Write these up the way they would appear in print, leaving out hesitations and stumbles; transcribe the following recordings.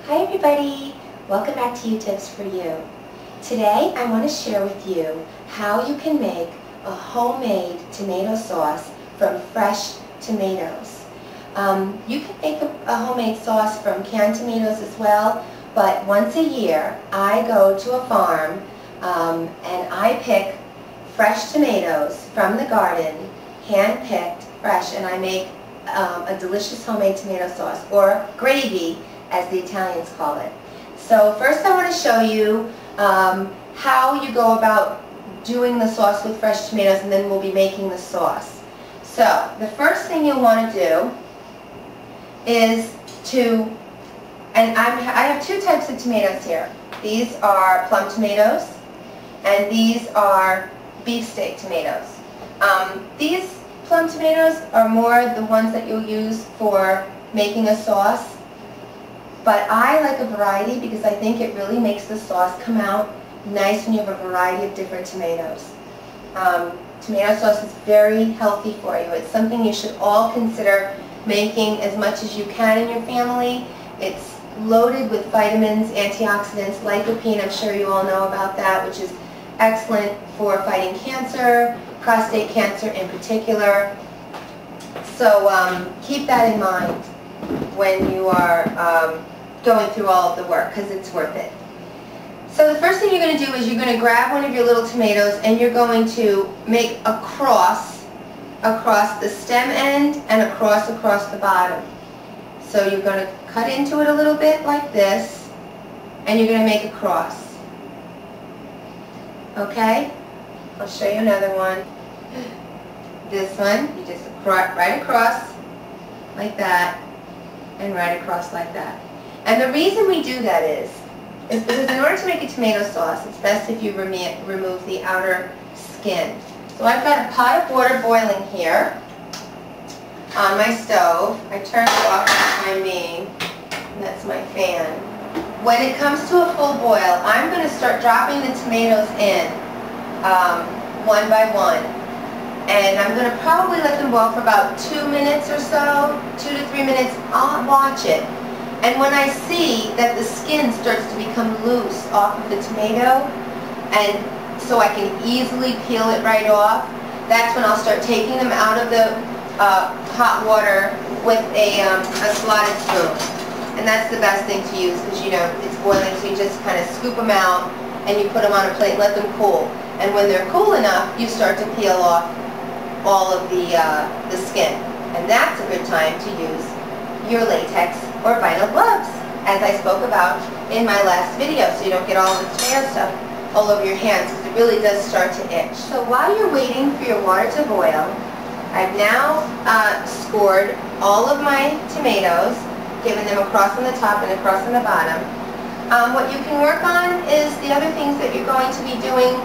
Hi everybody! Welcome back to Tips for You. Today I want to share with you how you can make a homemade tomato sauce from fresh tomatoes. You can make a homemade sauce from canned tomatoes as well, but once a year I go to a farm and I pick fresh tomatoes from the garden, hand-picked, fresh, and I make a delicious homemade tomato sauce, or gravy as the Italians call it. So first I want to show you how you go about doing the sauce with fresh tomatoes, and then we'll be making the sauce. So the first thing you'll want to do is and I have two types of tomatoes here. These are plum tomatoes and these are beefsteak tomatoes. These plum tomatoes are more the ones that you'll use for making a sauce, but I like a variety because I think it really makes the sauce come out nice when you have a variety of different tomatoes. Tomato sauce is very healthy for you. It's something you should all consider making as much as you can in your family. It's loaded with vitamins, antioxidants, lycopene, I'm sure you all know about that, which is excellent for fighting cancer, prostate cancer in particular. So keep that in mind when you are going through all of the work, because it's worth it. So the first thing you're going to do is you're going to grab one of your little tomatoes and you're going to make a cross across the stem end and across the bottom. So you're going to cut into it a little bit like this, and you're going to make a cross. Okay? I'll show you another one. This one, you just right across like that and right across like that. And the reason we do that is because in order to make a tomato sauce, it's best if you remove the outer skin. So I've got a pot of water boiling here on my stove. I turned it off for the time being, and that's my fan. When it comes to a full boil, I'm going to start dropping the tomatoes in one by one. And I'm going to probably let them boil for about 2 minutes or so, 2 to 3 minutes. I'll watch it. And when I see that the skin starts to become loose off of the tomato, and so I can easily peel it right off, that's when I'll start taking them out of the hot water with a slotted spoon. And that's the best thing to use because, you know, it's boiling, so you just kind of scoop them out and you put them on a plate and let them cool. And when they're cool enough, you start to peel off all of the skin. And that's a good time to use your latex or vinyl gloves, as I spoke about in my last video, so you don't get all the tomato stuff all over your hands, because it really does start to itch. So while you're waiting for your water to boil, I've now scored all of my tomatoes, given them a cross on the top and a cross on the bottom. What you can work on is the other things that you're going to be doing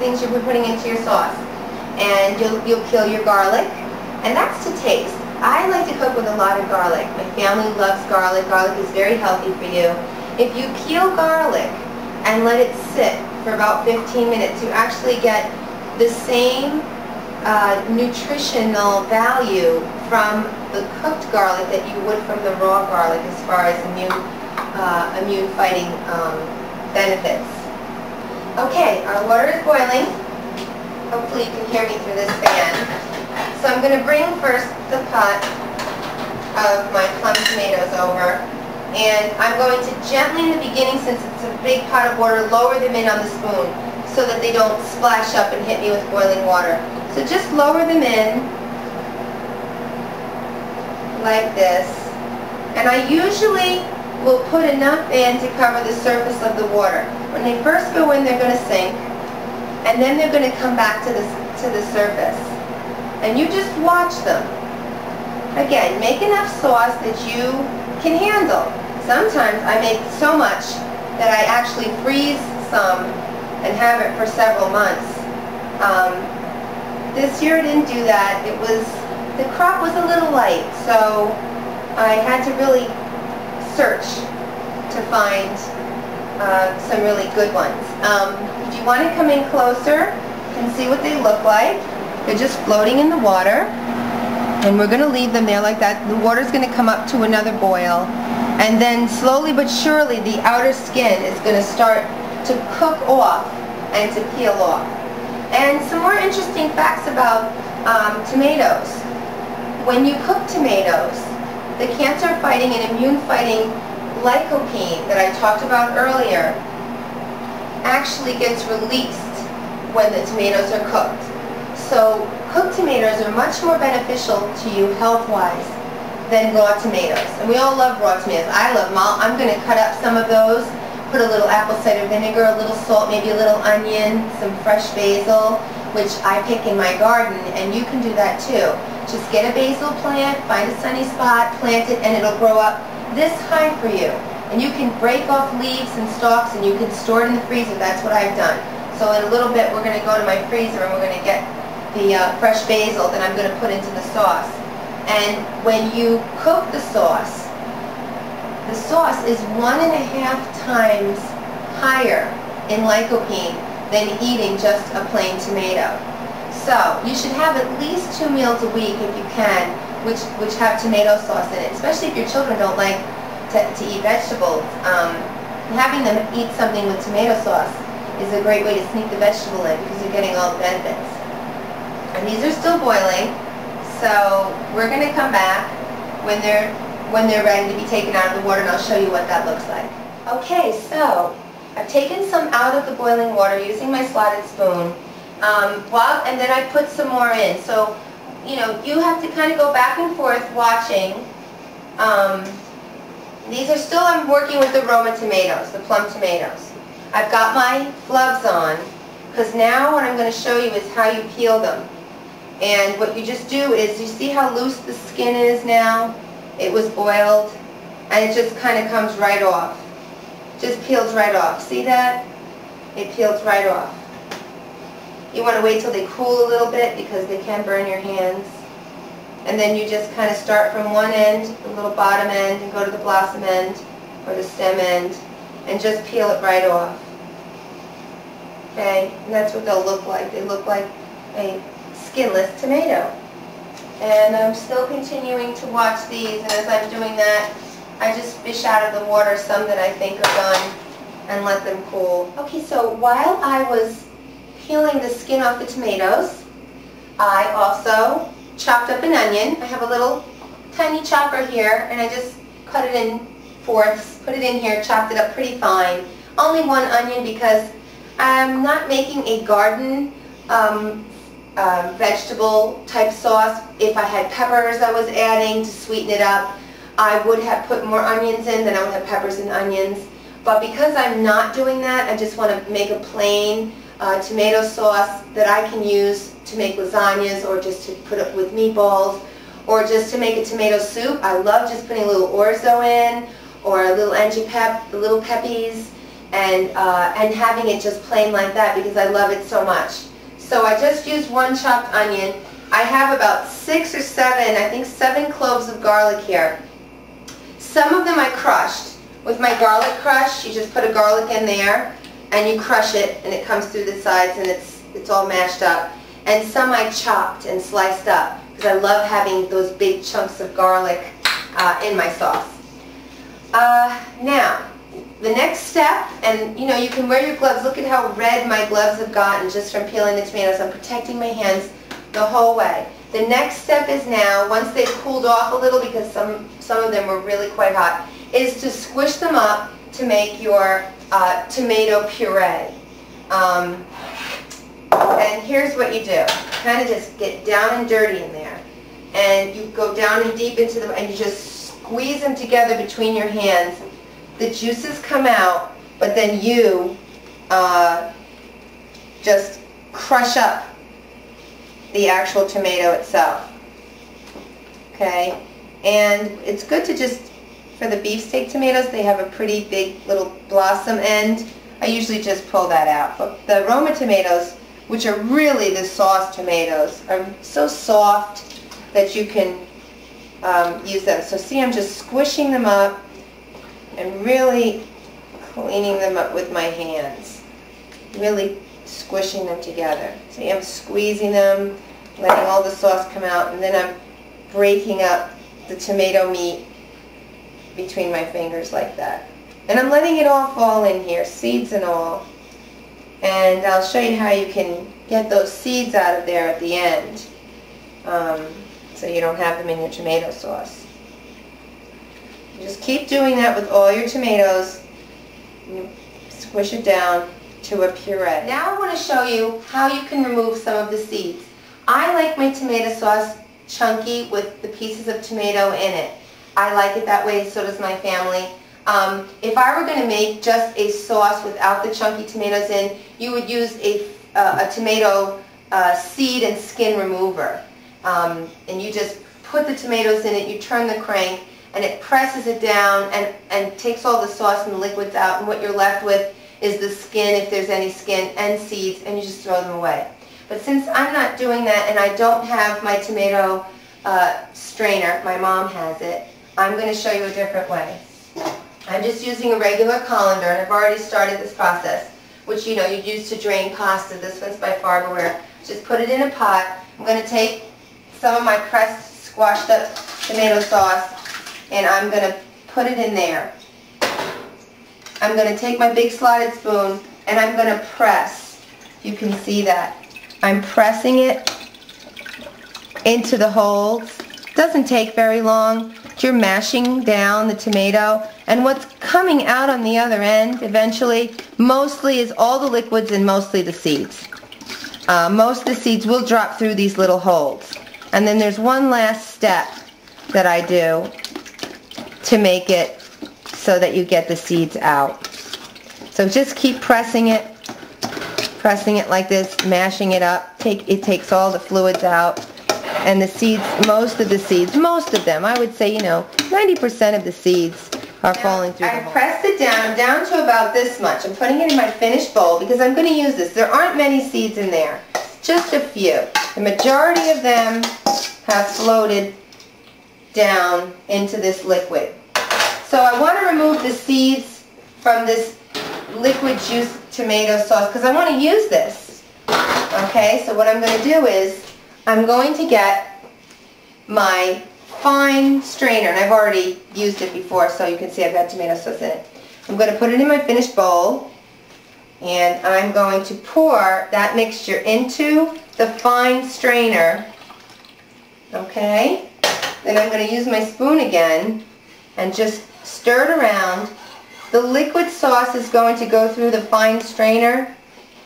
things you'll be putting into your sauce. And you'll peel your garlic, and that's to taste. I like to cook with a lot of garlic. My family loves garlic. Garlic is very healthy for you. If you peel garlic and let it sit for about 15 minutes, you actually get the same nutritional value from the cooked garlic that you would from the raw garlic as far as immune fighting benefits. Okay, our water is boiling. Hopefully you can hear me through this fan. So I'm going to bring first the pot of my plum tomatoes over, and I'm going to gently in the beginning, since it's a big pot of water, lower them in on the spoon so that they don't splash up and hit me with boiling water. So just lower them in like this, and I usually will put enough in to cover the surface of the water. When they first go in, they're going to sink, and then they're going to come back to the surface. And you just watch them. Again, make enough sauce that you can handle. Sometimes I make so much that I actually freeze some and have it for several months. This year I didn't do that. The crop was a little light, so I had to really search to find some really good ones. If you want to come in closer, you can see what they look like. They're just floating in the water, and we're going to leave them there like that. The water's going to come up to another boil, And then slowly but surely the outer skin is going to start to cook off and to peel off. And some more interesting facts about tomatoes. When you cook tomatoes, the cancer-fighting and immune-fighting lycopene that I talked about earlier actually gets released when the tomatoes are cooked. So cooked tomatoes are much more beneficial to you health-wise than raw tomatoes. And we all love raw tomatoes. I love them all. I'm going to cut up some of those, put a little apple cider vinegar, a little salt, maybe a little onion, some fresh basil, which I pick in my garden, and you can do that too. Just get a basil plant, find a sunny spot, plant it, and it'll grow up this high for you. And you can break off leaves and stalks and you can store it in the freezer. That's what I've done. So in a little bit we're going to go to my freezer and we're going to get the fresh basil that I'm going to put into the sauce. And when you cook the sauce is 1.5 times higher in lycopene than eating just a plain tomato. So you should have at least 2 meals a week if you can, which have tomato sauce in it, especially if your children don't like to eat vegetables. Having them eat something with tomato sauce is a great way to sneak the vegetable in because you're getting all the benefits. And these are still boiling, so we're going to come back when they're ready to be taken out of the water, and I'll show you what that looks like. Okay, so I've taken some out of the boiling water using my slotted spoon, and then I put some more in. So, you know, you have to kind of go back and forth watching. These are still, I'm working with the Roma tomatoes, the plum tomatoes. I've got my gloves on, because now what I'm going to show you is how you peel them. And what you just do is, you see how loose the skin is now? It was boiled, and it just kind of comes right off. Just peels right off. See that? It peels right off. You want to wait till they cool a little bit because they can burn your hands. And then you just kind of start from one end, the little bottom end, and go to the blossom end or the stem end, and just peel it right off. Okay? And that's what they'll look like. They look like a skinless tomato. And I'm still continuing to watch these, and as I'm doing that, I just fish out of the water some that I think are done and let them cool. Okay, so while I was peeling the skin off the tomatoes, I also chopped up an onion. I have a little tiny chopper here, and I just cut it in fourths, put it in here, chopped it up pretty fine. Only one onion because I'm not making a garden vegetable type sauce. If I had peppers I was adding to sweeten it up, I would have put more onions in than I would have peppers and onions. But because I'm not doing that, I just want to make a plain tomato sauce that I can use to make lasagnas, or just to put up with meatballs, or just to make a tomato soup. I love just putting a little orzo in, or a little angipep, the little peppies, and having it just plain like that because I love it so much. So I just used one chopped onion. I have about 6 or 7, I think 7 cloves of garlic here. Some of them I crushed. With my garlic crush, you just put a garlic in there and you crush it, and it comes through the sides and it's all mashed up. And some I chopped and sliced up because I love having those big chunks of garlic in my sauce. Now, the next step, and you know, you can wear your gloves. Look at how red my gloves have gotten just from peeling the tomatoes. I'm protecting my hands the whole way. The next step is now, once they've cooled off a little, because some of them were really quite hot, is to squish them up to make your tomato puree. And here's what you do. Kind of just get down and dirty in there. And you go down and deep into them, and you just squeeze them together between your hands. The juices come out, but then you just crush up the actual tomato itself. Okay? And it's good to just, for the beefsteak tomatoes, they have a pretty big little blossom end. I usually just pull that out. But the Roma tomatoes, which are really the sauce tomatoes, are so soft that you can use them. So see, I'm just squishing them up and really cleaning them up with my hands. Really squishing them together. See, I'm squeezing them, letting all the sauce come out, and then I'm breaking up the tomato meat between my fingers like that. And I'm letting it all fall in here, seeds and all. And I'll show you how you can get those seeds out of there at the end, so you don't have them in your tomato sauce. You just keep doing that with all your tomatoes. You squish it down to a puree. Now I want to show you how you can remove some of the seeds. I like my tomato sauce chunky with the pieces of tomato in it. I like it that way, so does my family. If I were going to make just a sauce without the chunky tomatoes in, you would use a tomato seed and skin remover. And you just put the tomatoes in it, you turn the crank, and it presses it down and takes all the sauce and the liquids out, and what you're left with is the skin, if there's any skin, and seeds, and you just throw them away. But since I'm not doing that and I don't have my tomato strainer, my mom has it, I'm going to show you a different way. I'm just using a regular colander, and I've already started this process, which you know you'd use to drain pasta. This one's by Farberware. Just put it in a pot. I'm going to take some of my pressed, squashed up tomato sauce, and I'm going to put it in there. I'm going to take my big slotted spoon, and I'm going to press. You can see that. I'm pressing it into the holes. It doesn't take very long. You're mashing down the tomato, and what's coming out on the other end eventually mostly is all the liquids and mostly the seeds. Most of the seeds will drop through these little holes. And then there's one last step that I do to make it so that you get the seeds out. So just keep pressing it like this, mashing it up. It takes all the fluids out. And the seeds, most of them, I would say, 90% of the seeds are falling through the hole. I pressed it down to about this much. I'm putting it in my finished bowl because I'm going to use this. There aren't many seeds in there, just a few. The majority of them have floated down into this liquid. So I want to remove the seeds from this liquid juice tomato sauce because I want to use this. Okay, so what I'm going to do is I'm going to get my fine strainer, and I've already used it before, so you can see I've got tomato sauce in it. I'm going to put it in my finished bowl, and I'm going to pour that mixture into the fine strainer. Okay? Then I'm going to use my spoon again and just stir it around. The liquid sauce is going to go through the fine strainer,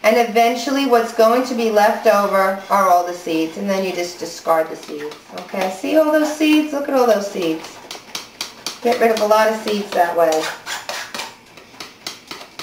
and eventually what's going to be left over are all the seeds, and then you just discard the seeds. Okay, see all those seeds? Look at all those seeds. Get rid of a lot of seeds that way.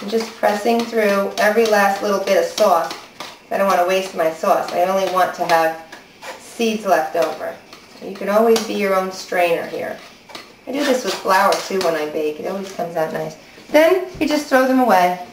I'm just pressing through every last little bit of sauce. I don't want to waste my sauce. I only want to have seeds left over. You can always be your own strainer here. I do this with flour too when I bake. It always comes out nice. Then you just throw them away.